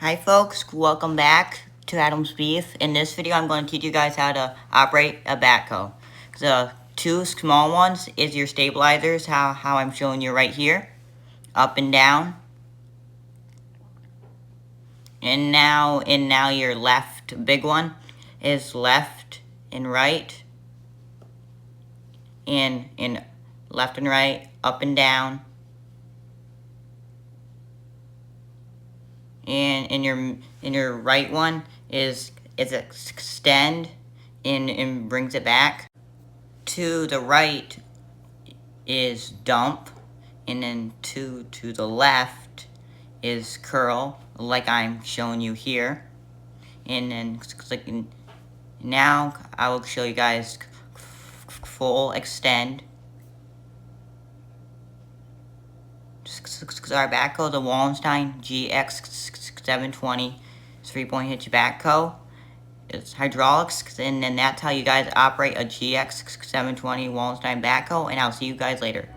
Hi folks, welcome back to Adam's Beef. In this video I'm going to teach you guys how to operate a backhoe. The two small ones is your stabilizers, how I'm showing you right here. Up and down. And now your left big one is left and right. And left and right, up and down. And in your right one is extend and brings it back. To the right is dump, and then to the left is curl, like I'm showing you here. And then clicking. Now I will show you guys full extend. Our backhoe, the Wallenstein GX720, 3-point hitch backhoe. It's hydraulics, and then that's how you guys operate a GX720 Wallenstein backhoe, and I'll see you guys later.